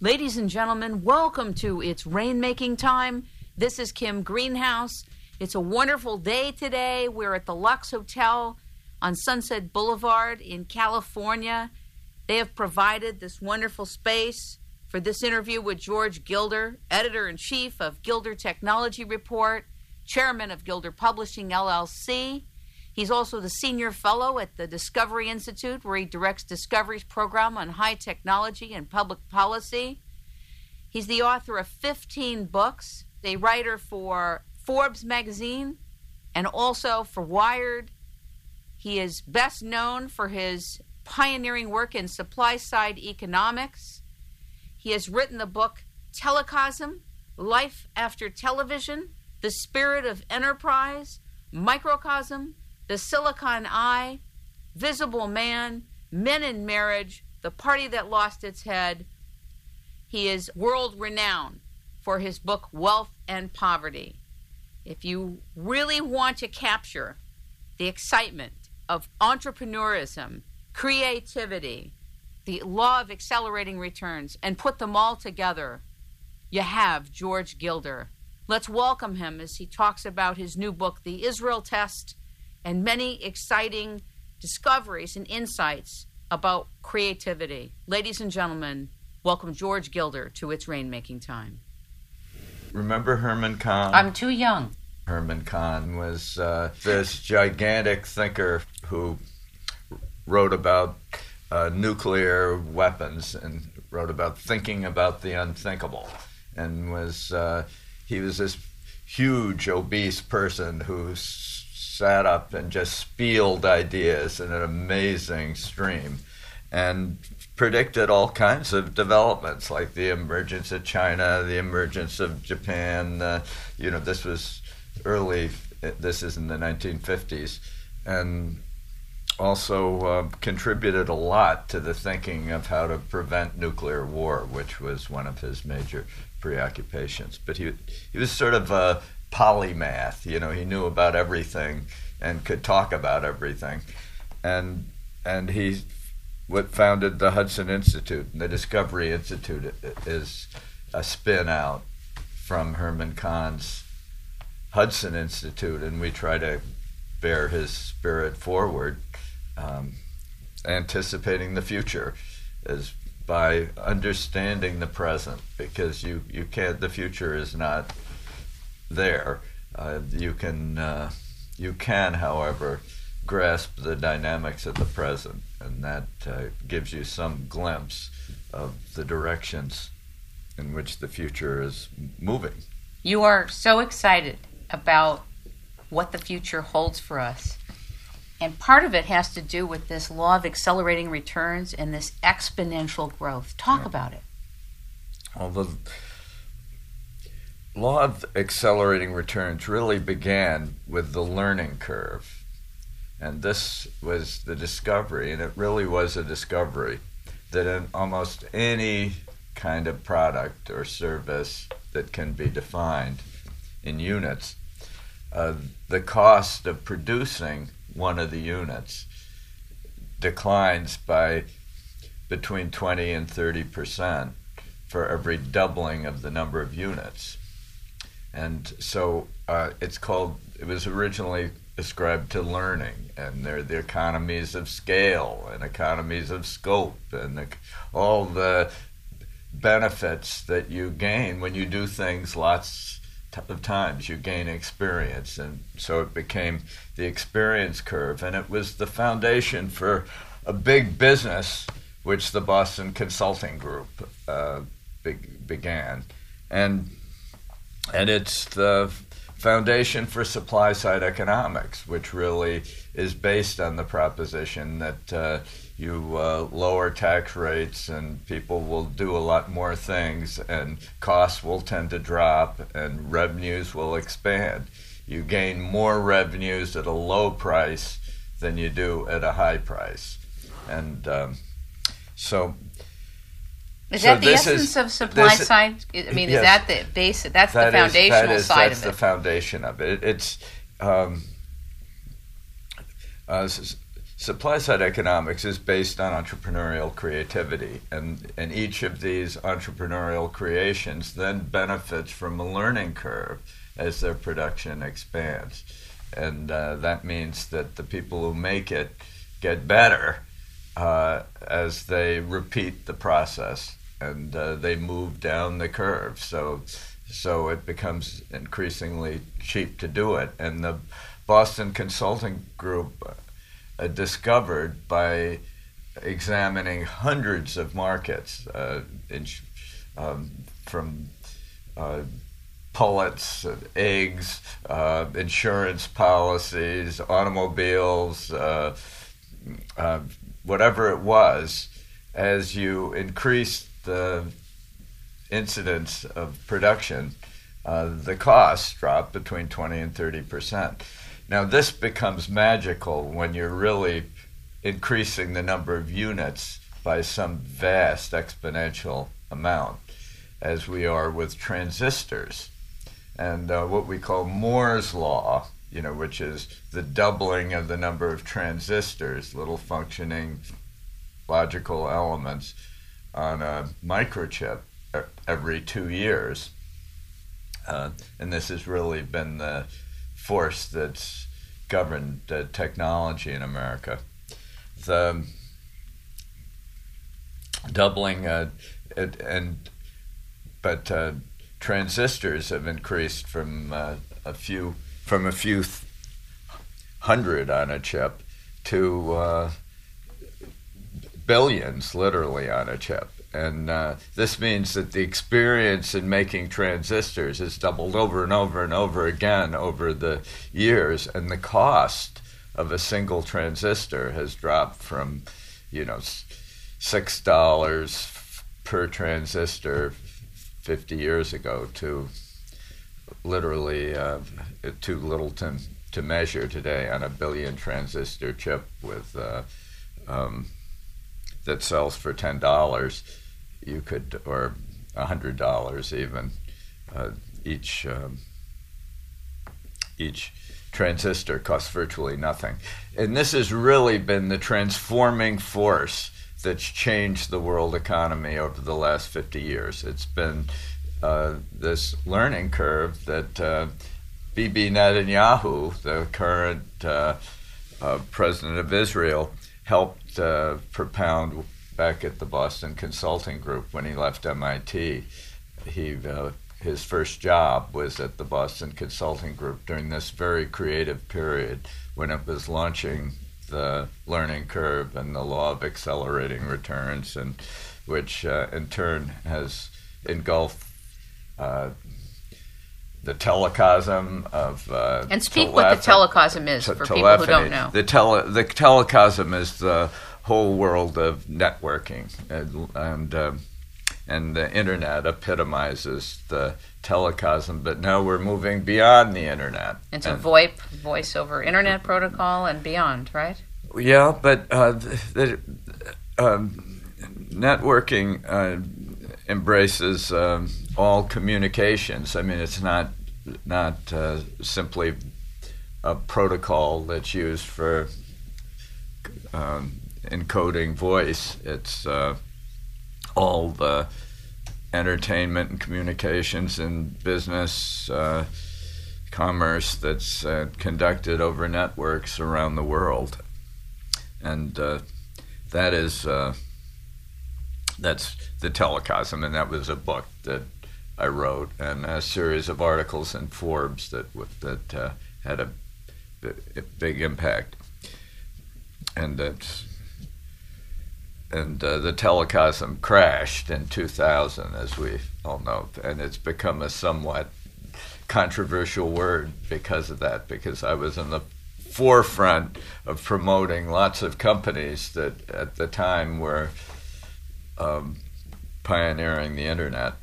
Ladies and gentlemen, welcome to It's Rainmaking Time. This is Kim Greenhouse. It's a wonderful day today. We're at the Lux Hotel on Sunset Boulevard in California. They have provided this wonderful space for this interview with George Gilder, editor-in-chief of Gilder Technology Report, chairman of Gilder Publishing, LLC. He's also the senior fellow at the Discovery Institute, where he directs Discovery's program on high technology and public policy. He's the author of 15 books, a writer for Forbes magazine and also for Wired. He is best known for his pioneering work in supply-side economics. He has written the book Telecosm, Life After Television, The Spirit of Enterprise, Microcosm, The Silicon Eye, Visible Man, Men in Marriage, The Party That Lost Its Head. He is world-renowned for his book Wealth and Poverty. If you really want to capture the excitement of entrepreneurism, creativity, the law of accelerating returns, and put them all together, you have George Gilder. Let's welcome him as he talks about his new book, The Israel Test, and many exciting discoveries and insights about creativity. Ladies and gentlemen, welcome George Gilder to It's Rainmaking Time. Remember Herman Kahn? I'm too young. Herman Kahn was this gigantic thinker who wrote about nuclear weapons and wrote about thinking about the unthinkable, and he was this huge, obese person who sat up and just spilled ideas in an amazing stream and predicted all kinds of developments, like the emergence of China, the emergence of Japan. This was early, this is in the 1950s, and also contributed a lot to the thinking of how to prevent nuclear war, which was one of his major preoccupations. But he was sort of a polymath. He knew about everything and could talk about everything, and he founded the Hudson Institute. And the Discovery Institute is a spin out from Herman Kahn's Hudson Institute, and we try to bear his spirit forward, anticipating the future is by understanding the present, because you can't, the future is not there. You can, however, grasp the dynamics of the present, and that gives you some glimpse of the directions in which the future is moving. You are so excited about what the future holds for us. And part of it has to do with this law of accelerating returns and this exponential growth. Talk about it. Well, the law of accelerating returns really began with the learning curve. And this was the discovery, and it really was a discovery, that in almost any kind of product or service that can be defined in units, the cost of producing one of the units declines by between 20 and 30% for every doubling of the number of units. And so it was originally ascribed to learning, and there are the economies of scale and economies of scope and all the benefits that you gain when you do things lots of times. You gain experience, and so it became the experience curve, and it was the foundation for a big business which the Boston Consulting Group began, and it's the foundation for supply-side economics, which really is based on the proposition that you lower tax rates and people will do a lot more things, and costs will tend to drop and revenues will expand. You gain more revenues at a low price than you do at a high price. And so... Is that the essence of supply side? I mean, yes, is that the basic? That's the foundational side of it. That's the foundation of it. It's supply side economics is based on entrepreneurial creativity, and each of these entrepreneurial creations then benefits from a learning curve as their production expands. And that means that the people who make it get better as they repeat the process, and they move down the curve. So it becomes increasingly cheap to do it. And the Boston Consulting Group discovered by examining hundreds of markets from pullets, eggs, insurance policies, automobiles, whatever it was, as you increase the incidence of production, the costs drop between 20 and 30%. Now, this becomes magical when you're really increasing the number of units by some vast exponential amount, as we are with transistors. And what we call Moore's law, which is the doubling of the number of transistors, little functioning logical elements on a microchip every 2 years. And this has really been the force that's governed technology in America. The doubling, but transistors have increased from a few hundred on a chip to billions, literally, on a chip. And this means that the experience in making transistors has doubled over and over and over again over the years, and the cost of a single transistor has dropped from, $6 per transistor 50 years ago to literally too little to measure today on a billion transistor chip with that sells for $10. You could, or $100 even, each transistor costs virtually nothing. And this has really been the transforming force that's changed the world economy over the last 50 years. It's been this learning curve that Bibi Netanyahu, the current president of Israel, helped propound back at the Boston Consulting Group when he left MIT. His first job was at the Boston Consulting Group during this very creative period when it was launching the learning curve and the law of accelerating returns, and which in turn has engulfed the telecosm of and speak what the telecosm is for people who don't know. The telecosm is the whole world of networking, and the internet epitomizes the telecosm. But now we're moving beyond the internet. It's a VoIP, voice over internet protocol, and beyond, right? Yeah, but the networking embraces all communications. I mean, it's not simply a protocol that's used for encoding voice. It's all the entertainment and communications and business commerce that's conducted over networks around the world. And that's the Telecosm, and that was a book that I wrote, and a series of articles in Forbes that had a big impact. And the Telecosm crashed in 2000, as we all know, and it's become a somewhat controversial word because of that, because I was in the forefront of promoting lots of companies that at the time were pioneering the internet.